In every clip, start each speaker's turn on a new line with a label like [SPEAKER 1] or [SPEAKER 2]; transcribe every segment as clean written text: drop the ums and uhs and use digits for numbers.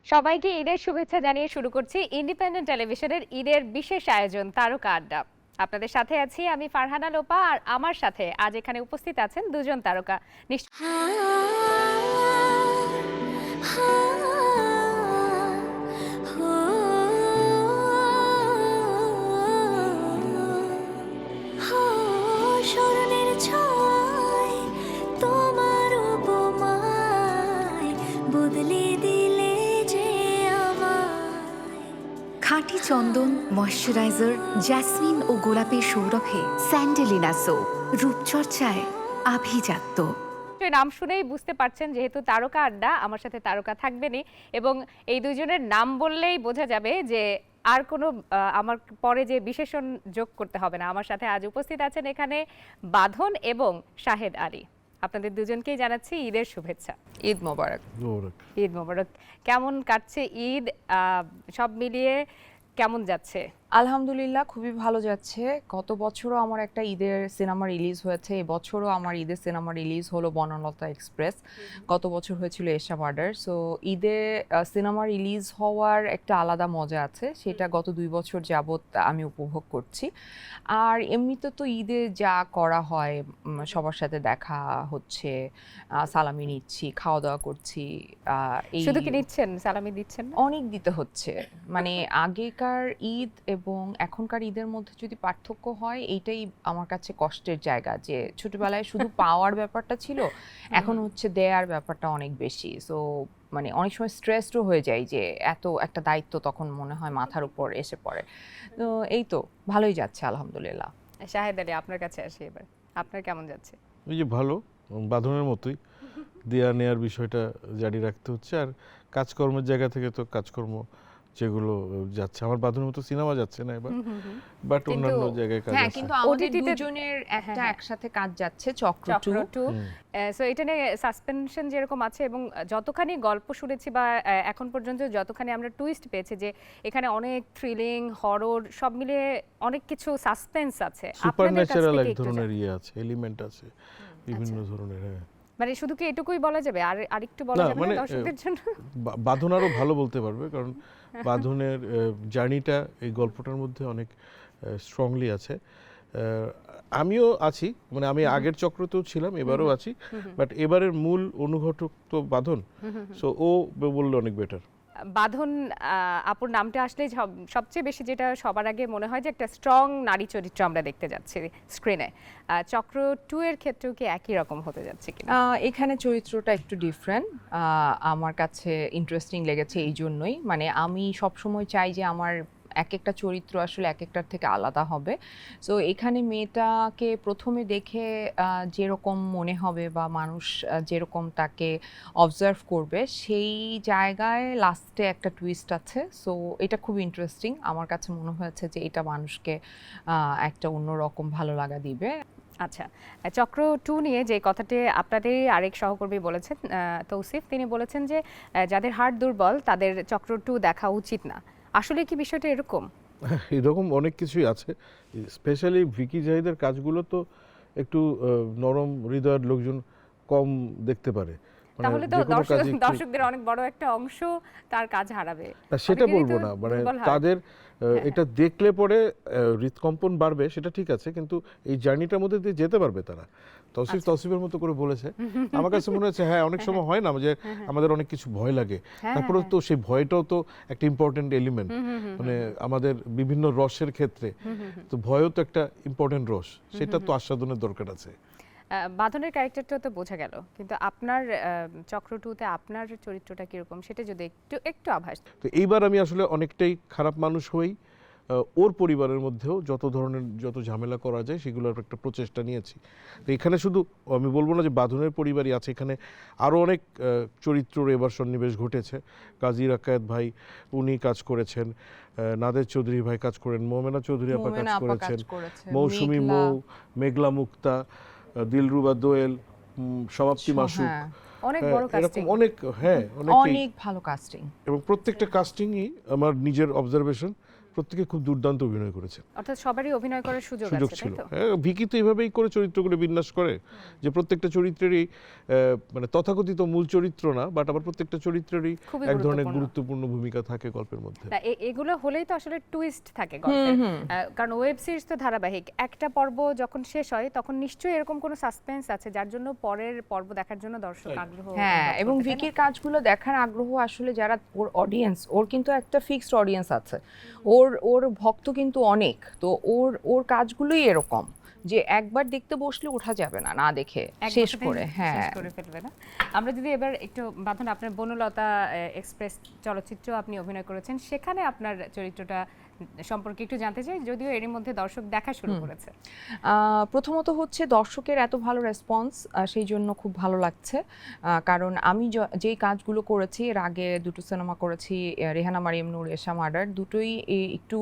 [SPEAKER 1] সবাইকে ঈদের শুভেচ্ছা জানিয়ে শুরু করছি ইন্ডিপেন্ডেন্ট টেলিভিশনের ঈদের বিশেষ আয়োজন তারকা আড্ডা। আপনাদের সাথে আছি আমি ফারহানা লোপা, আর আমার সাথে আজ এখানে উপস্থিত আছেন দুজন তারকা।
[SPEAKER 2] স্মরণের ছয় তোমার উপমায় বদলে দিলে যে আমায়।
[SPEAKER 3] খাঁটি চন্দন, ময়শ্চারাইজার, জ্যাসমিন ও গোলাপের সৌরভে স্যান্ডেলিনা সোপ, রূপচর্চায় আভিজাত্য।
[SPEAKER 1] নাম শুনেই বুঝতে পারছেন যেহেতু তারকা আড্ডা, আমার সাথে তারকা থাকবেনই, এবং এই দুজনের নাম বললেই বোঝা যাবে যে আর কোনো আমার পরে যে বিশেষণ যোগ করতে হবে না। আমার সাথে আজ উপস্থিত আছেন এখানে বাঁধন এবং শাহেদ আলী। আপনাদের দুজনকেই জানাচ্ছি ঈদের শুভেচ্ছা।
[SPEAKER 4] ঈদ মোবারক।
[SPEAKER 1] ঈদ মোবারক। কেমন কাটছে ঈদ? সব মিলিয়ে কেমন যাচ্ছে?
[SPEAKER 4] আলহামদুলিল্লাহ খুবই ভালো যাচ্ছে। গত বছরও আমার একটা ঈদের সিনেমা রিলিজ হয়েছে, এবছরও আমার ঈদের সিনেমা রিলিজ হলো বনলতা এক্সপ্রেস। গত বছর হয়েছিল এশা মার্ডার। সো ঈদে সিনেমা রিলিজ হওয়ার একটা আলাদা মজা আছে, সেটা গত 2 বছর যাবৎ আমি উপভোগ করছি। আর এমনিতে তো ঈদে যা করা হয়, সবার সাথে দেখা হচ্ছে, সালামি নিচ্ছি, খাওয়া দাওয়া করছি।
[SPEAKER 1] শুধু কি নিচ্ছেন, সালামি দিচ্ছেন না?
[SPEAKER 4] অনেক দিতে হচ্ছে। মানে আগেকার ঈদ এবং এখনকার ঈদের মধ্যে যদি পার্থক্য হয়, এইটাই আমার কাছে কষ্টের জায়গা, যে ছোটবেলায় শুধু পাওয়ার ব্যাপারটা ছিল, এখন হচ্ছে দেয়ার ব্যাপারটা অনেক বেশি। সো মানে অনেক সময় স্ট্রেসডও হয়ে যায়, যে এত একটা দায়িত্ব তখন মনে হয় মাথার উপর এসে পড়ে। তো এই তো ভালোই যাচ্ছে আলহামদুলিল্লাহ।
[SPEAKER 1] শাহেদ আলী, আপনার কাছে আসি এবার। আপনার কেমন যাচ্ছে?
[SPEAKER 5] ওই যে ভালো, বাঁধনের মতোই দেয়া নেয়ার বিষয়টা জারি রাখতে হচ্ছে। আর কাজকর্মের জায়গা থেকে তো কাজকর্ম যেগুলো যাচ্ছে, আমার বাঁধনের মতো সিনেমা যাচ্ছে না এবার, বাট অন্যান্য জায়গায় কাজ
[SPEAKER 4] হ্যাঁ,
[SPEAKER 5] আছে।
[SPEAKER 4] কিন্তু আমাদের
[SPEAKER 1] OTT তে
[SPEAKER 4] দুজনের একটা
[SPEAKER 1] হ্যাঁ।
[SPEAKER 4] একসাথে কাজ যাচ্ছে, চক্র
[SPEAKER 1] চক্র
[SPEAKER 4] 2।
[SPEAKER 1] 2। সো এটা নিয়ে সাসপেনশন যেরকম আছে, এবং যতখানি গল্প শুনেছি বা এখন পর্যন্ত যতখানি আমরা টুইস্ট পেয়েছি, যে এখানে অনেক থ্রিলিং, হরর সব মিলিয়ে অনেক কিছু সাসপেন্স আছে। আপনাদের কাছ
[SPEAKER 5] সুপারন্যাচারাল
[SPEAKER 1] থেকে
[SPEAKER 5] এক
[SPEAKER 1] একটু
[SPEAKER 5] ধরনের ইয়ে আছে, এলিমেন্ট আছে বিভিন্ন
[SPEAKER 1] আচ্ছা।
[SPEAKER 5] ধরনের। হ্যাঁ,
[SPEAKER 1] মানে শুধু কি এটুকুই বলা যাবে, আর আরেকটু বলা
[SPEAKER 5] না,
[SPEAKER 1] যাবে
[SPEAKER 5] মানে
[SPEAKER 1] না দর্শকদের জন্য?
[SPEAKER 5] বাঁধন আরও ভালো বলতে পারবে, কারণ বাঁধনের জার্নিটা এই গল্পটার মধ্যে অনেক স্ট্রংলি আছে। আমিও আছি, মানে আমি আগের চক্রতেও ছিলাম, এবারও আছি, বাট এবারের মূল অনুঘটক তো বাঁধন। সো ও বললে অনেক বেটার।
[SPEAKER 1] বাঁধন আপুর নামটা আসলে সবচেয়ে বেশি যেটা সবার আগে মনে হয় যে একটা স্ট্রং নারী চরিত্র আমরা দেখতে যাচ্ছি স্ক্রিনে। চক্র 2 এর ক্ষেত্রেও কি একই রকম হতে যাচ্ছে কিনা?
[SPEAKER 4] এখানে চরিত্রটা একটু ডিফারেন্ট, আমার কাছে ইন্টারেস্টিং লেগেছে এই জন্যই। মানে আমি সবসময় চাই যে আমার এক একটা চরিত্র আসলে এক একটার থেকে আলাদা হবে। সো এখানে মেয়েটাকে প্রথমে দেখে যেরকম মনে হবে বা মানুষ যেরকম তাকে অবজার্ভ করবে, সেই জায়গায় লাস্টে একটা টুইস্ট আছে। সো এটা খুব ইন্টারেস্টিং, আমার কাছে মনে হয়েছে যে এটা মানুষকে একটা অন্যরকম ভালো লাগা দিবে।
[SPEAKER 1] আচ্ছা, চক্র 2 নিয়ে যে কথাটি আপনাদের আরেক সহকর্মী বলেছেন, তৌসিফ, তিনি বলেছেন যে যাদের হার্ট দুর্বল তাদের চক্র 2 দেখা উচিত না। আসলে কি বিষয়টা এরকম?
[SPEAKER 5] এরকম অনেক কিছুই আছে, স্পেশালি ভিকি জাহিদের কাজগুলো তো একটু নরম হৃদয়ের লোকজন কম দেখতে পারে। মানে
[SPEAKER 1] তাহলে তো
[SPEAKER 5] যে কোনো কাজে একটু-
[SPEAKER 1] দর্শকদের অনেক বড় একটা অংশ তার কাজ হারাবে।
[SPEAKER 5] না, সেটা
[SPEAKER 1] অনেকেরই
[SPEAKER 5] বলবো
[SPEAKER 1] তো
[SPEAKER 5] না, মানে
[SPEAKER 1] দুর্বল হার্ট।
[SPEAKER 5] তাদের এটা দেখলে পরে হৃদকম্পন বাড়বে, সেটা ঠিক আছে, কিন্তু এই জার্নিটার মধ্যে দিয়ে যেতে পারবে তারা। তৌসিফের মতো করে বলেছে, আমার কাছে মনে হচ্ছে হ্যাঁ, অনেক সময় হয় না যে আমাদের অনেক কিছু ভয় লাগে, তারপরে তো সেই ভয়টাও তো একটা ইম্পর্টেন্ট এলিমেন্ট, মানে আমাদের বিভিন্ন রসের ক্ষেত্রে তো ভয়ও তো একটা ইম্পর্টেন্ট রস, সেটা তো আস্বাদনের দরকার আছে।
[SPEAKER 1] বাঁধনের ক্যারেক্টারটা তো বোঝা গেল, কিন্তু আপনার চক্র 2 তে আপনার চরিত্রটা কিরকম সেটা যদি একটু একটু আভাস।
[SPEAKER 5] তো এইবার আমি আসলে অনেকটাই খারাপ মানুষ হই, ওর পরিবারের মধ্যেও যত ঝামেলা করা যায় সেগুলোর একটা প্রচেষ্টা নিয়েছি। তো এখানে শুধু আমি বলবো না যে বাঁধনের পরিবারই আছে, এখানে আরও অনেক চরিত্রের এবার সন্নিবেশ ঘটেছে। কাজী রাকায়েত ভাই উনি কাজ করেছেন, নাদের চৌধুরী ভাই কাজ করেন, মোমেনা চৌধুরী আপা কাজ করেছেন, মৌসুমী মৌ, মেঘলা মুক্তা, দিলরুবা দোয়েল, সমাপ্তি মাসুক,
[SPEAKER 1] অনেক বড়
[SPEAKER 5] এরকম
[SPEAKER 1] কাস্টিং।
[SPEAKER 5] অনেক
[SPEAKER 4] অনেক ভালো কাস্টিং।
[SPEAKER 5] এবং প্রত্যেকটা কাস্টিংই আমার নিজের অবজারভেশন, প্রত্যেকে খুব দুর্দান্ত অভিনয় করেছে,
[SPEAKER 1] অর্থাৎ সবারই অভিনয় করার সুযোগ
[SPEAKER 5] সুযোগ
[SPEAKER 1] আছে,
[SPEAKER 5] ছিল।
[SPEAKER 1] তাই তো?
[SPEAKER 5] হ্যাঁ, ভিকি তো এইভাবেই করে চরিত্রগুলো বিন্যাস করে যে প্রত্যেকটা চরিত্রেরই মানে তথাকথিত মূল চরিত্র না, বাট আবার প্রত্যেকটা চরিত্রেরই
[SPEAKER 1] খুবই
[SPEAKER 5] এক ধরনের
[SPEAKER 1] গুরুত্বপূর্ণ।
[SPEAKER 5] গুরুত্বপূর্ণ ভূমিকা থাকে গল্পের মধ্যে।
[SPEAKER 1] না, এগুলো হলেই তো আসলে টুইস্ট থাকে গল্পের। কারণ ওয়েব সিরিজ তো ধারাবাহিক, একটা পর্ব যখন শেষ হয় তখন নিশ্চয়ই এরকম কোনো সাসপেন্স আছে যার জন্য পরের পর্ব দেখার জন্য দর্শক আগ্রহ
[SPEAKER 4] হ্যাঁ,
[SPEAKER 1] অনুভব
[SPEAKER 4] এবং
[SPEAKER 1] করবে, তাই না?
[SPEAKER 4] ভিকির কাজগুলো দেখার আগ্রহ আসলে যারা ওর অডিয়েন্স, ওর কিন্তু একটা ফিক্সড অডিয়েন্স আছে, ওর ভক্ত কিন্তু অনেক, তো ওর কাজগুলোই এরকম যে একবার দেখতে বসলে ওঠা যাবে না, না দেখে
[SPEAKER 1] এক
[SPEAKER 4] শেষ
[SPEAKER 1] বছরে
[SPEAKER 4] করে।
[SPEAKER 1] শেষ
[SPEAKER 4] হ্যাঁ,
[SPEAKER 1] করে ফেলবে না। আমরা যদি এবার একটু বাঁধন, আপনার বনলতা এক্সপ্রেস চলচ্চিত্র আপনি অভিনয় করেছেন, সেখানে আপনার চরিত্রটা সম্পর্কে একটু জানতে চাই, যদিও এরই মধ্যে দর্শক দেখা শুরু করেছে।
[SPEAKER 4] প্রথমত হচ্ছে দর্শকের এত ভালো রেসপন্স, সেই জন্য খুব ভালো লাগছে। কারণ আমি যেই কাজগুলো করেছি, এর আগে দুটো সিনেমা করেছি, রেহানা মারিয়াম নূর, এশা মার্ডার, দুটোই একটু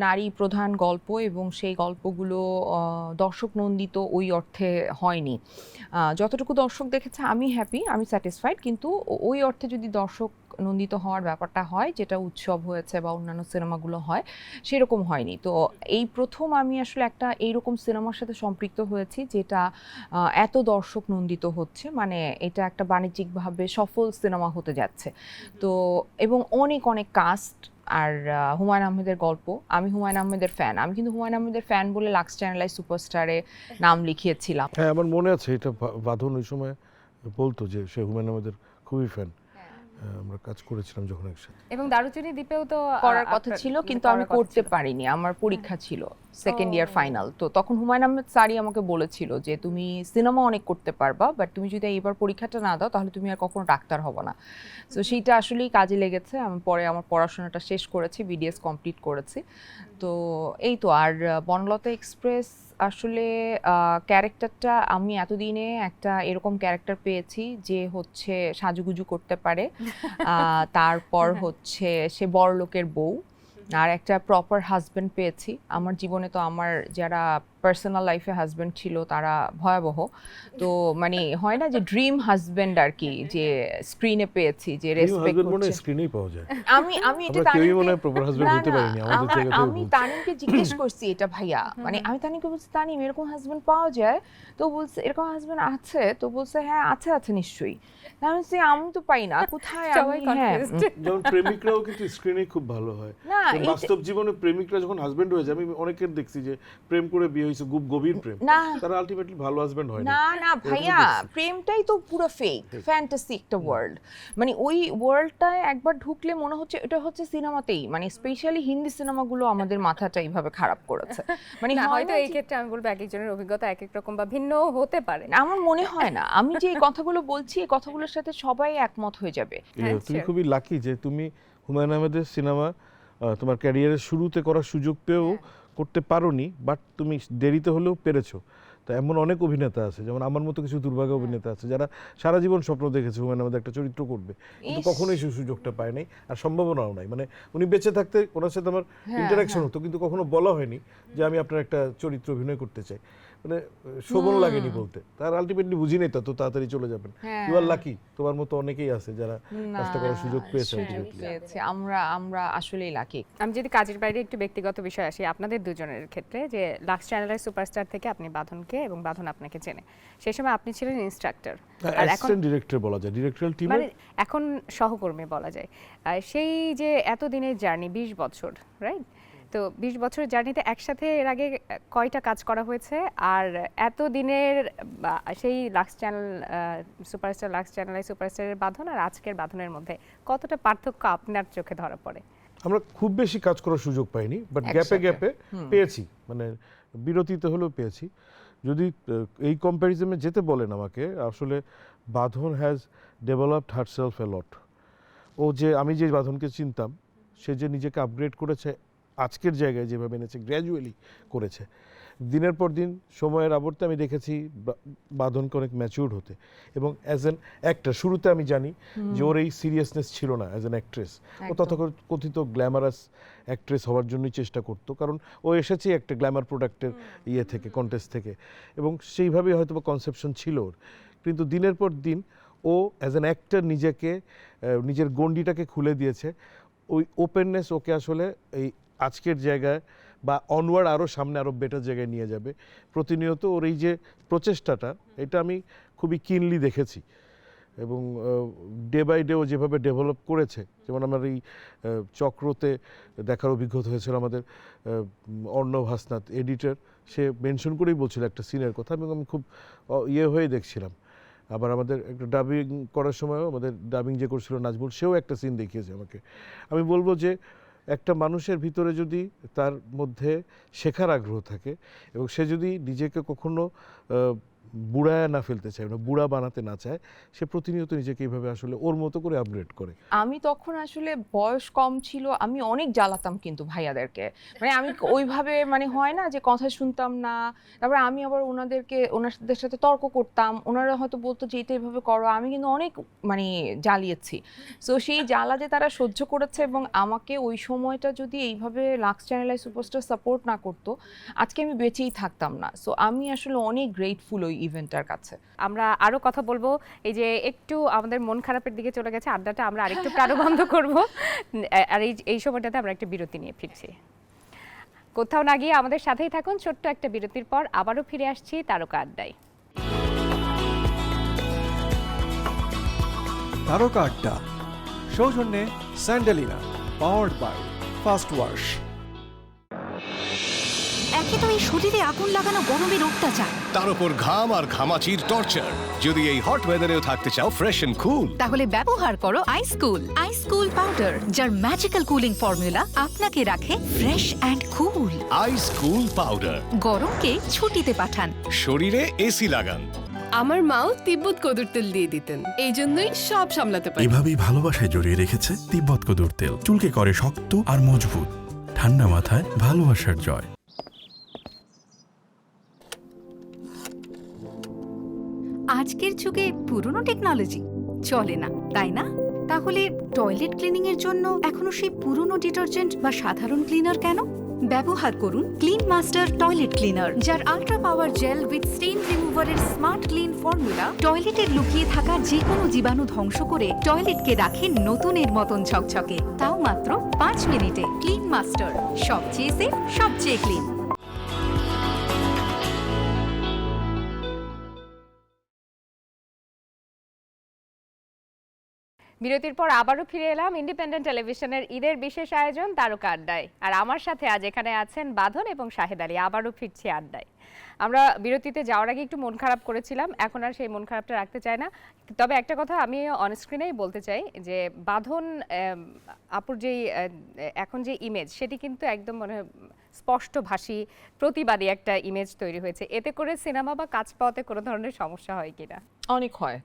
[SPEAKER 4] নারী প্রধান গল্প, এবং সেই গল্পগুলো দর্শক নন্দিত ওই অর্থে হয়নি। যতটুকু দর্শক দেখেছে আমি হ্যাপি, আমি স্যাটিসফাইড, কিন্তু ওই অর্থে যদি দর্শক নন্দিত হওয়ার ব্যাপারটা হয়, যেটা উৎসব হয়েছে বা অন্যান্য সিনেমাগুলো হয়, সেরকম হয়নি। তো এই প্রথম আমি আসলে একটা এইরকম সিনেমার সাথে সম্পৃক্ত হয়েছি যেটা এত দর্শক নন্দিত হচ্ছে, মানে এটা একটা বাণিজ্যিকভাবে সফল সিনেমা হতে যাচ্ছে। তো এবং অনেক অনেক কাস্ট, আর হুমায়ুন আহমেদের গল্প। আমি হুমায়ুন আহমেদের ফ্যান, আমি কিন্তু হুমায়ুন আহমেদের ফ্যান বলে লাক্স চ্যানেলাই সুপারস্টারে নাম লিখিয়েছিলাম।
[SPEAKER 5] হ্যাঁ, আমার মনে আছে এটা বাঁধন ওই সময় বলতো যে সে হুমায়ুন আহমেদের খুবই ফ্যান। আমরা কাজ করেছিলাম যখন একসাথে।
[SPEAKER 1] এবং দারুচিনি দ্বীপেও তো
[SPEAKER 4] করার কথা
[SPEAKER 1] আপনার
[SPEAKER 4] ছিল, কিন্তু
[SPEAKER 1] করার
[SPEAKER 4] আমি
[SPEAKER 1] কথা
[SPEAKER 4] করতে
[SPEAKER 1] ছিল।
[SPEAKER 4] পারিনি, আমার পরীক্ষা ছিল, সেকেন্ড ইয়ার ফাইনাল। তো তখন হুমায়ুন আহমেদ স্যারই আমাকে বলেছিল যে তুমি সিনেমা অনেক করতে পারবা, বাট তুমি যদি এইবার পরীক্ষাটা না দাও তাহলে তুমি আর কখনো ডাক্তার হবে না। তো সেইটা আসলেই কাজে লেগেছে। আমি পরে আমার পড়াশোনাটা শেষ করেছি, বিডিএস কমপ্লিট করেছি। তো এই তো। আর বনলতা এক্সপ্রেস আসলে ক্যারেক্টারটা, আমি এতদিনে একটা এরকম ক্যারেক্টার পেয়েছি যে হচ্ছে সাজুগুজু করতে পারে, তারপর হচ্ছে সে বড়লোকের বউ, আর একটা প্রপার হাজবেন্ড পেয়েছি। আমার জীবনে তো আমার যারা পার্সোনাল লাইফে হাজবেন্ড ছিল তারা ভয়াবহ, তো মানে হয় না যে ড্রিম হাজবেন্ড আর কি, যে স্ক্রিনে পেয়েছি, যে রেসপেক্ট করছে।
[SPEAKER 5] স্ক্রিনেই পাওয়া যায়।
[SPEAKER 4] আমি এটা
[SPEAKER 5] আমরা কেউই মনে
[SPEAKER 4] তানিমকে,
[SPEAKER 5] হয় প্রপার হাজবেন্ড
[SPEAKER 4] না,
[SPEAKER 5] হতে
[SPEAKER 4] না,
[SPEAKER 5] পারিনি, আমাদের জায়গা থেকে
[SPEAKER 4] আমি
[SPEAKER 5] বলছি।
[SPEAKER 4] তানিমকে জিজ্ঞেস করছি এটা ভাইয়া, মানে আমি তানিমকে বলছি তানিম এরকম হাজবেন্ড পাওয়া যায়? তো বলছে এরকম হাজবেন্ড আছে, তো বলছে হ্যাঁ আছে নিশ্চয়ই। আমি বলছি আমি তো পাই না, কোথায়?
[SPEAKER 1] সবাই
[SPEAKER 4] আমি হ্যাঁ
[SPEAKER 1] confused।
[SPEAKER 5] যেমন প্রেমিকরাও কিন্তু স্ক্রিনে খুব ভালো হয়।
[SPEAKER 4] না,
[SPEAKER 5] যেমন বাস্তব জীবনে প্রেমিকরা যখন হাজবেন্ড হয়ে যায়, আমি অনেকের দেখছি যে প্রেম করে বিয়ে হয়েছে, খুব গভীর প্রেম,
[SPEAKER 4] না,
[SPEAKER 5] তারা আলটিমেটলি ভালো হাজবেন্ড হয় না।
[SPEAKER 4] না ভাইয়া, প্রেমটাই তো পুরো ফেক, ফ্যান্টাসি একটা ওয়ার্ল্ড। মানে ওই ওয়ার্ল্ডটায় একবার ঢুকলে মনে হচ্ছে এটা হচ্ছে সিনেমাতেই, মানে স্পেশালি হিন্দি সিনেমাগুলো আমাদের মাথাটা এইভাবে খারাপ করেছে। মানে
[SPEAKER 1] না,
[SPEAKER 4] হয়
[SPEAKER 1] হয়তো
[SPEAKER 4] না
[SPEAKER 1] এই
[SPEAKER 4] যে-
[SPEAKER 1] ক্ষেত্রে আমি বলবো এক একজনের অভিজ্ঞতা এক এক রকম বা ভিন্ন হতে পারে।
[SPEAKER 4] আমার মনে হয় না আমি যে এই কথাগুলো বলছি, এই কথাগুলোর সাথে সবাই একমত হয়ে যাবে।
[SPEAKER 1] হ্যাঁ,
[SPEAKER 5] তুমি
[SPEAKER 1] sure.
[SPEAKER 5] খুবই লাকি যে তুমি হুমায়ুন আহমেদের সিনেমা তোমার ক্যারিয়ারের শুরুতে করার সুযোগ পেয়েও করতে পারোনি, বাট তুমি দেরিতে হলেও পেরেছো। তো এমন অনেক অভিনেতা আছে, যেমন আমার মতো কিছু দুর্ভাগ্য অভিনেতা আছে যারা সারা জীবন স্বপ্ন দেখেছে হুমায়ুন আহমেদ একটা চরিত্র করবে, কিন্তু
[SPEAKER 4] ইস।
[SPEAKER 5] কখনোই সেই সুযোগটা পায় নাই, আর সম্ভাবনাও নাই। মানে উনি বেঁচে থাকতে ওনার সাথে আমার ইন্টারাকশন হতো, কিন্তু কখনো বলা হয়নি যে আমি আপনার একটা চরিত্র অভিনয় করতে চাই। মানে শোভন লাগেনি বলতে, তার আলটিমেটলি বুঝি নেই তত তাড়াতাড়ি চলে যাবেন। ইউ আর লাকি, তোমার মতো অনেকেই আছে যারা কাজটা করার সুযোগ পেয়েছে ultimately।
[SPEAKER 4] পেয়েছে। আমরা আসলেই লাকি।
[SPEAKER 1] আমি যদি কাজের বাইরে একটু ব্যক্তিগত বিষয় আসি, আপনাদের দুজনের ক্ষেত্রে, যে লাক্স চ্যানেলের সুপারস্টার থেকে আপনি বাঁধনকে এবং বাঁধন আপনাকে চেনে, সেই সময় আপনি ছিলেন ইনস্ট্রাক্টর, আর এখন
[SPEAKER 5] অ্যাসিস্ট্যান্ট ডিরেক্টর বলা যায়, ডিরেক্টরিয়াল টিমের।
[SPEAKER 1] মানে এখন সহকর্মী বলা যায়। সেই যে এতদিনের জার্নি, 20 বছর, রাইট? তো 20 বছর জার্নিতে একসাথে এর আগে কয়টা কাজ করা হয়েছে, আর এতদিনের সেই Lux channel superstar, Lux channel সুপারস্টারের বাঁধন আর আজকের বাঁধনের মধ্যে কতটা পার্থক্য আপনার চোখে ধরা পড়ে?
[SPEAKER 5] আমরা খুব বেশি কাজ করার সুযোগ পাইনি, বাট গ্যাপে
[SPEAKER 4] একসাথে।
[SPEAKER 5] গ্যাপে পেয়েছি, মানে বিরতিতে হলেও পেয়েছি। যদি এই কম্প্যারিজনে যেতে বলেন আমাকে, আসলে বাঁধন হ্যাজ ডেভেলপড হারসেলফ এ লট। ও যে আমি যে বাঁধনকে চিনতাম, সে যে নিজেকে আপগ্রেড করেছে, আজকের জায়গায় যেভাবে এনেছে, গ্র্যাজুয়ালি করেছে। দিনের পর দিন সময়ের আবর্তে আমি দেখেছি বাঁধনকে অনেক ম্যাচিউরড হতে, এবং অ্যাজ অ্যান অ্যাক্টর, শুরুতে আমি জানি যে ওর এই সিরিয়াসনেস ছিল না অ্যাজ অ্যান অ্যাক্ট্রেস। ও তথাকথিত গ্ল্যামারাস অ্যাক্ট্রেস হওয়ার জন্যই চেষ্টা করতো, কারণ ও এসেছে একটা গ্ল্যামার প্রোডাক্টের ইয়ে থেকে, কন্টেস্ট থেকে, এবং সেইভাবেই হয়তো বা কনসেপশন ছিল ওর। কিন্তু দিনের পর দিন ও অ্যাজ অ্যান অ্যাক্টর নিজেকে, নিজের গণ্ডিটাকে খুলে দিয়েছে। ওই ওপেননেস ওকে আসলে এই আজকের জায়গায় বা অনওয়ার্ড আরও সামনে আরও বেটার জায়গায় নিয়ে যাবে। প্রতিনিয়ত ওর এই যে প্রচেষ্টাটা, এটা আমি খুবই কিনলি দেখেছি এবং ডে বাই ডে ও যেভাবে ডেভেলপ করেছে, যেমন আমার এই চক্রতে দেখার অভিজ্ঞতা হয়েছিল আমাদের অর্ণব হাসনাত এডিটর, সে মেনশন করেই বলছিল একটা সিনের কথা এবং আমি খুব হয়ে দেখছিলাম। আবার আমাদের একটা ডাবিং করার সময়ও আমাদের ডাবিং যে করছিল নাজমুল, সেও একটা সিন দেখিয়েছে আমাকে। আমি বলবো যে একটা মানুষের ভিতরে যদি তার মধ্যে শেখার আগ্রহ থাকে এবং সে যদি নিজেকে কখনো বুড়ায় না ফেলতে চায়, বুড়া বানাতে না চায়, সে প্রতিনিয়ত নিজেকে এইভাবে আসলে ওর মতো করে আপগ্রেড করে।
[SPEAKER 4] আমি তখন আসলে বয়স কম ছিল, আমি অনেক জ্বালাতাম কিন্তু ভাইয়াদেরকে, মানে আমি ওইভাবে মানে হয় না যে কথা শুনতাম না, তারপরে আমি আবার ওনাদের সাথে তর্ক করতাম, ওনারা হয়তো বলতো যে এটা এইভাবে করো, আমি কিন্তু অনেক মানে জ্বালিয়েছি। সো সেই জ্বালা যে তারা সহ্য করেছে এবং আমাকে ওই সময়টা যদি এইভাবে লাক্স চ্যানেল সুপারস্টার সাপোর্ট না করতো, আজকে আমি বেঁচেই থাকতাম না। সো আমি আসলে অনেক গ্রেটফুল ওই ইভেন্টটার কাছে।
[SPEAKER 1] আমরা আরো কথা বলবো, এই যে একটু আমাদের মন খারাপের দিকে চলে গেছে আড্ডাটা, আমরা আরেকটু প্রাণবন্ধ করব, আর এই সময়টাতে আমরা একটা বিরতি নিয়ে ফিরছি। কোথাও না গিয়ে আমাদের সাথেই থাকুন, ছোট্ট একটা বিরতির পর আবারও ফিরে আসছি তারকা আড্ডায়।
[SPEAKER 6] তারকা আড্ডা সৌজন্যে Sandelina, powered by first wash.
[SPEAKER 3] একে তো এই শরীরে আগুন লাগানো গরমের অত্যাচার,
[SPEAKER 7] তার উপর ঘাম আর ঘামাচির টর্চার। যদি এই হট ওয়েদারেও থাকতে চাও ফ্রেশ এন্ড কুল,
[SPEAKER 3] তাহলে ব্যবহার করো আইস কুল পাউডার, যার ম্যাজিক্যাল কুলিং ফর্মুলা আপনাকে রাখে fresh and cool.
[SPEAKER 7] Ice cool powder.
[SPEAKER 3] গরমকে ছুটিতে পাঠান,
[SPEAKER 7] শরীরে এসি লাগান।
[SPEAKER 8] আমার মাও তিব্বত কদুর তেল দিয়ে দিতেন, এই জন্যই সব সামলাতে পারি।
[SPEAKER 9] এভাবেই ভালোবাসায় জড়িয়ে রেখেছে তিব্বত কদুর তেল, চুলকে করে শক্ত আর মজবুত, ঠান্ডা মাথায় ভালোবাসার জয়।
[SPEAKER 3] আজকের যুগে পুরনো টেকনোলজি চলে না, তাই না? তাহলে টয়লেট ক্লিনিং এর জন্য এখনো সেই পুরনো ডিটারজেন্ট বা সাধারণ ক্লিনার কেন? ব্যবহার করুন ক্লিন মাস্টার টয়লেট ক্লিনার, যার ultra power gel with stain রিমুভারের স্মার্ট ক্লিন ফর্মুলা টয়লেটের লুকিয়ে থাকা যে কোনো জীবাণু ধ্বংস করে টয়লেটকে রাখে নতুনের মতন ঝকঝকে, তাও মাত্র 5 মিনিটে। ক্লিন মাস্টার, সবচেয়ে সেফ, সবচেয়ে ক্লিন।
[SPEAKER 1] বিরতির পর আবারও ফিরে এলাম ইন্ডিপেন্ডেন্ট টেলিভিশনের ঈদের বিশেষ আয়োজন তারকা আড্ডায়। আর আমার সাথে আজ এখানে আছেন বাঁধন এবং শাহেদ আলী। আবারও ফিরছি আড্ডায়। আমরা বিরতিতে যাওয়ার আগে একটু মন খারাপ করেছিলাম, এখন আর সেই মন খারাপটা রাখতে চাই না। তবে একটা কথা আমি অনস্ক্রিনেই বলতে চাই যে বাঁধন আপুর যেই এখন যে ইমেজ, সেটি কিন্তু একদম মনে হয় স্পষ্টভাষী প্রতিবাদী একটা ইমেজ তৈরি হয়েছে। এতে করে সিনেমা বা কাজ পাওয়াতে কোনো ধরনের সমস্যা হয় কিনা?
[SPEAKER 4] অনেক হয়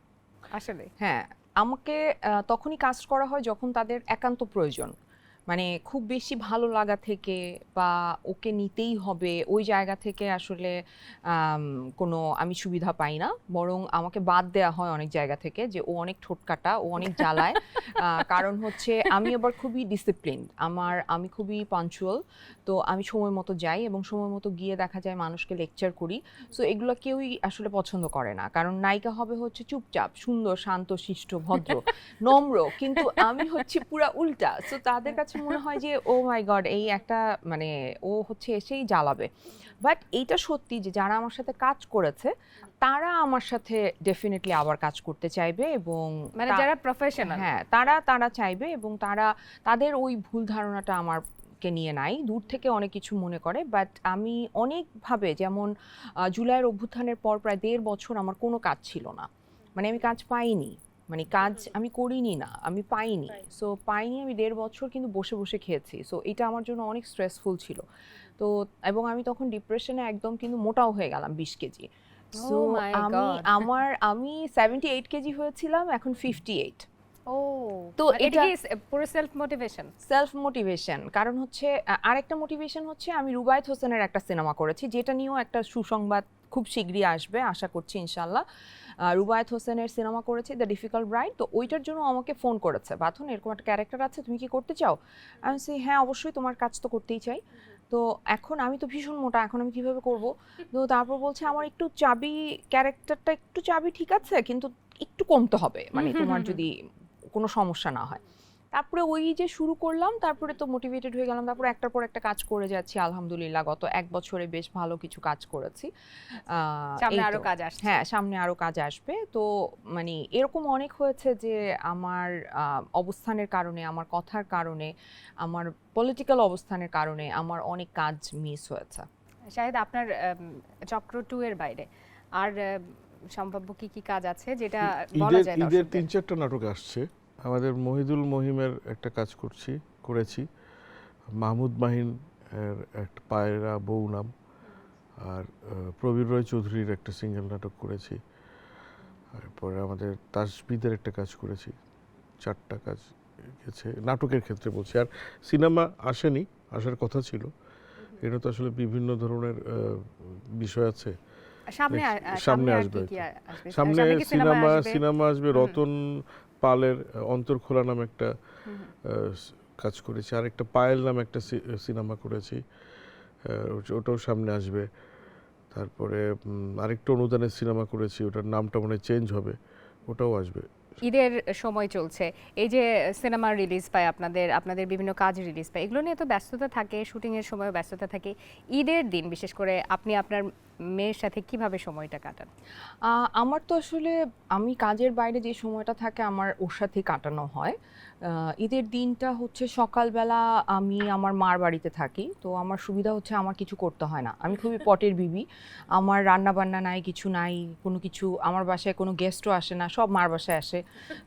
[SPEAKER 1] আসলে।
[SPEAKER 4] হ্যাঁ, আমাকে তখনই কাস্ট করা হয় যখন তাদের একান্ত প্রয়োজন, মানে খুব বেশি ভালো লাগা থেকে বা ওকে নিতেই হবে ওই জায়গা থেকে আসলে কোনো আমি সুবিধা পাই না, বরং আমাকে বাদ দেওয়া হয় অনেক জায়গা থেকে যে ও অনেক ঠোঁটকাটা, ও অনেক জ্বালায়। কারণ হচ্ছে আমি আবার খুবই ডিসিপ্লিনড, আমি খুবই পাঞ্চুয়াল, তো আমি সময় মতো যাই এবং সময় মতো গিয়ে দেখা যায় মানুষকে লেকচার করি। সো এগুলো কেউই আসলে পছন্দ করে না, কারণ নায়িকা হবে হচ্ছে চুপচাপ, সুন্দর, শান্ত, শিষ্ট, ভদ্র, নম্র, কিন্তু আমি হচ্ছে পুরা উল্টা। সো তাদের কাছে মনে হয় যে ও মাই গড, এই একটা মানে ও হচ্ছে এসেই জ্বালাবে। বাট এইটা সত্যি যে যারা আমার সাথে কাজ করেছে তারা আমার সাথে ডেফিনেটলি আবার কাজ করতে চাইবে এবং
[SPEAKER 1] মানে যারা প্রফেশনাল,
[SPEAKER 4] হ্যাঁ তারা চাইবে এবং তাদের ওই ভুল ধারণাটা আমারকে নিয়ে নাই, দূর থেকে অনেক কিছু মনে করে। বাট আমি অনেকভাবে, যেমন জুলাইয়ের অভ্যুত্থানের পর প্রায় 1.5 বছর আমার কোনো কাজ ছিল না, মানে আমি কাজ পাইনি, মানে কাজ আমি করিনি না, আমি পাইনি। সো পাইনি, আমি 1.5 বছর কিন্তু বসে বসে খেয়েছি। সো এটা আমার জন্য অনেক স্ট্রেসফুল ছিল। তো এবং আমি তখন ডিপ্রেশনে একদম কিন্তু মোটাও হয়ে গেলাম 20 কেজি। সো আমি 78 কেজি হয়েছিলাম, এখন 58।
[SPEAKER 1] তো এটা কি পুরো সেলফ মোটিভেশন?
[SPEAKER 4] কারণ হচ্ছে আরেকটা মোটিভেশন হচ্ছে আমি রুবায়েত হোসেনের একটা সিনেমা করেছি, যেটা নিয়েও একটা সুসংবাদ খুব শীঘ্রই আসবে, আশা করছি ইনশাল্লাহ। রুবায়েত হোসেনের সিনেমা করেছি, দ্য ডিফিকাল্ট ব্রাইড। তো ওইটার জন্য আমাকে ফোন করেছে, বাঁধন এরকম একটা ক্যারেক্টার আছে, তুমি কি করতে চাও? আমি বলছি হ্যাঁ অবশ্যই, তোমার কাজ তো করতেই চাই। তো এখন আমি তো ভীষণ মোটা, এখন আমি কিভাবে করব? তো তারপর বলছে আমার একটু চাবি, ক্যারেক্টারটা একটু চাবি ঠিক আছে, কিন্তু একটু কমতে হবে, মানে তোমার যদি কোনো সমস্যা না হয়। তারপরে ওই যে শুরু করলাম, তারপরে তো মোটিভেটেড হয়ে গেলাম, তারপরে একটার পর একটা কাজ করে যাচ্ছি আলহামদুলিল্লাহ। গত 1 বছরে বেশ ভালো কিছু কাজ করেছি।
[SPEAKER 1] সামনে
[SPEAKER 4] এই
[SPEAKER 1] আরো
[SPEAKER 4] তো।
[SPEAKER 1] কাজ আসছে।
[SPEAKER 4] হ্যাঁ, সামনে আরো কাজ আসবে। তো মানে এরকম অনেক হয়েছে যে আমার অবস্থানের কারণে, আমার কথার কারণে, আমার পলিটিক্যাল অবস্থানের কারণে আমার অনেক কাজ মিস হয়েছে।
[SPEAKER 1] শাহেদ, আপনার চক্র 2 এর বাইরে আর সম্ভাব্য কি কি কাজ আছে যেটা বলা যায়
[SPEAKER 5] ঈদের
[SPEAKER 1] দর্শকদের?
[SPEAKER 5] 3-4টা নাটক আসছে। আমাদের মহিদুল মহিমের একটা কাজ করেছি, মাহমুদ মাহিন এর একটা পায়রা বউ নাম, আর প্রবীর রয় চৌধুরীর একটা সিঙ্গেল নাটক করেছি। তারপরে আমাদের তাসবিদের একটা কাজ করেছি। 4টা কাজ গেছে নাটকের ক্ষেত্রে বলছি। আর সিনেমা আসেনি, আসার কথা ছিল। এটা তো আসলে বিভিন্ন ধরনের বিষয় আছে। সামনে আসবে। সামনে
[SPEAKER 1] কি সিনেমা আসবে?
[SPEAKER 5] সিনেমা আসবে। রতন পালের অন্তর্খোলা নামে একটা কাজ করেছি, আর একটা পায়েল নামে একটা সিনেমা করেছি, ওটাও সামনে আসবে। তারপরে আরেকটা অনুদানের সিনেমা করেছি, ওটার নামটা মনে হয় চেঞ্জ হবে, ওটাও আসবে।
[SPEAKER 1] ঈদের সময় চলছে, এই যে সিনেমা রিলিজ পায়, আপনাদের বিভিন্ন কাজ রিলিজ পায়, এগুলো নিয়ে তো ব্যস্ততা থাকে, শুটিং এর সময়ও ব্যস্ততা থাকে। ঈদের দিন বিশেষ করে আপনি আপনার মেয়ের সাথে কিভাবে সময়টা কাটান?
[SPEAKER 4] আমার তো আসলে আমি কাজের বাইরে যে সময়টা থাকে আমার ওর সাথেই কাটানো হয়। ঈদের দিনটা হচ্ছে সকালবেলা আমি আমার মার বাড়িতে থাকি, তো আমার সুবিধা হচ্ছে আমার কিছু করতে হয় না। আমি খুবই পটের বিবি, আমার রান্না বান্না নাই, কিছু নাই, কোনো কিছু আমার বাসায় কোনো গেস্টও আসে না, সব মার বাসায় আসে।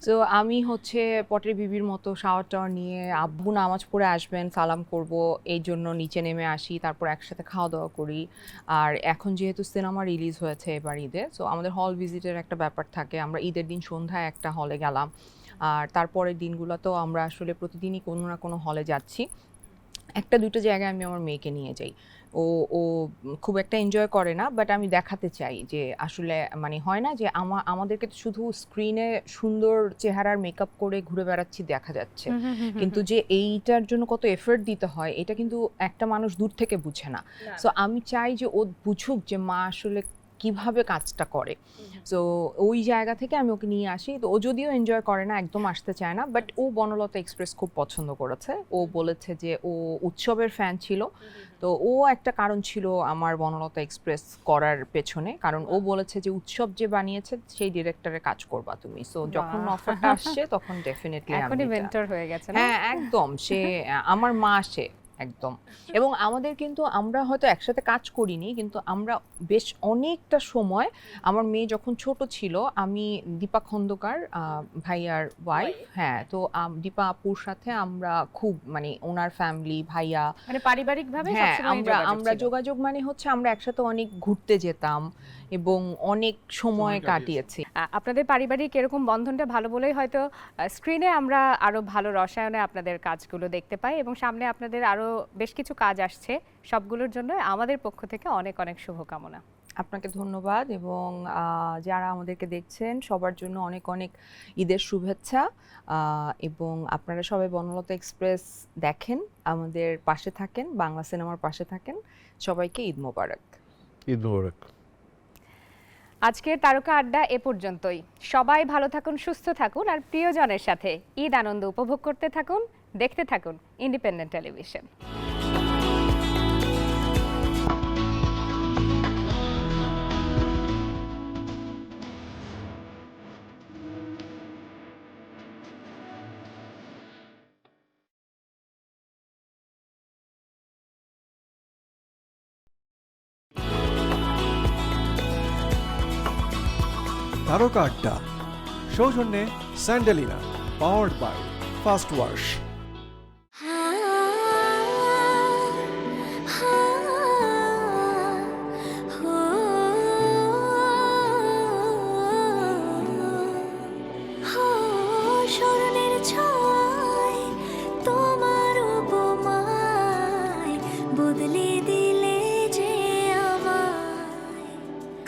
[SPEAKER 4] তো আমি হচ্ছে পটের বিবির মতো শাওয়ার টাওয়ার নিয়ে, আব্বু নামাজ পড়ে আসবেন, সালাম করব, এই জন্য নিচে নেমে আসি, তারপর একসাথে খাওয়া দাওয়া করি। আর এখন যেহেতু সিনেমা রিলিজ হয়েছে এবার ঈদে, সো আমাদের হল ভিজিটের একটা ব্যাপার থাকে। আমরা ঈদের দিন সন্ধ্যায় একটা হলে গেলাম, আর তারপরের দিনগুলোতেও আমরা আসলে প্রতিদিনই কোনো না কোনো হলে যাচ্ছি। 1-2টা জায়গায় আমি আমার মেয়েকে নিয়ে যাই। ও ও খুব একটা এনজয় করে না, বাট আমি দেখাতে চাই যে আসলে মানে হয় না যে আমাদেরকে তো শুধু স্ক্রিনে সুন্দর চেহারার মেকআপ করে ঘুরে বেড়াচ্ছি দেখা যাচ্ছে, কিন্তু যে এইটার জন্য কত এফোর্ট দিতে হয় এটা কিন্তু একটা মানুষ দূর থেকে বুঝে না। সো আমি চাই যে ও বুঝুক যে মা আসলে কিভাবে কাজটা করে। সো ওই জায়গা থেকে আমি ওকে নিয়ে আসি। তো ও যদিও এনজয় করে না, একদম আসতে চায় না, বাট ও বনলতা এক্সপ্রেস খুব পছন্দ করেছে। ও বলেছে যে ও উৎসবের ফ্যান ছিল, তো ও একটা কারণ ছিল আমার বনলতা এক্সপ্রেস করার পেছনে, কারণ ও বলেছে যে উৎসব যে বানিয়েছে সেই ডিরেক্টরে কাজ করবা তুমি। সো যখন অফারটা আসছে তখন ডেফিনেটলি
[SPEAKER 1] এখনই মেন্টর হয়ে গেছে না?
[SPEAKER 4] হ্যাঁ, একদম। সে আমার মা সে একদম। এবং আমাদের কিন্তু আমরা হয়তো একসাথে কাজ করিনি, কিন্তু আমরা বেশ অনেকটা সময়, আমার মেয়ে যখন ছোট ছিল, আমি দীপা খন্দকার ভাইয়ার ওয়াইফ, হ্যাঁ, তো দীপা আপুর সাথে আমরা খুব মানে ওনার ফ্যামিলি ভাইয়া
[SPEAKER 1] মানে পারিবারিকভাবে
[SPEAKER 4] হ্যাঁ
[SPEAKER 1] সবসময়
[SPEAKER 4] আমরা যোগাযোগ মানে হচ্ছে আমরা একসাথে অনেক ঘুরতে যেতাম এবং অনেক সময় কাটিয়েছি।
[SPEAKER 1] আপনাদের পারিবারিক এরকম বন্ধনটা ভালো বলেই হয়তো স্ক্রিনে আমরা আরো ভালো রসায়নে আপনাদের কাজগুলো দেখতে পাই, এবং সামনে আপনাদের আরো বেশ কিছু কাজ আসছে। সবগুলোর জন্য আমাদের পক্ষ থেকে অনেক অনেক শুভকামনা।
[SPEAKER 4] আপনাকে ধন্যবাদ, এবং যারা আমাদেরকে দেখছেন সবার জন্য অনেক অনেক ঈদের শুভেচ্ছা, এবং আপনারা সবাই বনলতা এক্সপ্রেস দেখেন, আমাদের পাশে থাকেন, বাংলা সিনেমার পাশে থাকেন। সবাইকে ঈদ মোবারক।
[SPEAKER 5] ঈদ মোবারক।
[SPEAKER 1] আজকের তারকা আড্ডা এ পর্যন্তই। সবাই ভালো থাকুন, সুস্থ থাকুন, আর প্রিয়জনের সাথে ঈদ আনন্দ উপভোগ করতে থাকুন। দেখতে থাকুন ইন্ডিপেন্ডেন্ট টেলিভিশন।
[SPEAKER 6] তারকা আড্ডা সৌজন্যে Sandelina, powered by fast wash.
[SPEAKER 2] স্মরণের ছয় তোমার উপমায় বদলে দিলে যে আমায়।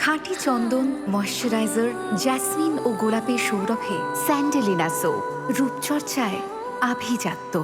[SPEAKER 3] খাঁটি চন্দন, ময়শ্চারাইজার, জ্যাসমিন ও গোলাপের সৌরভে স্যান্ডেলিনা সোপ, রূপচর্চায় আভিজাত্য।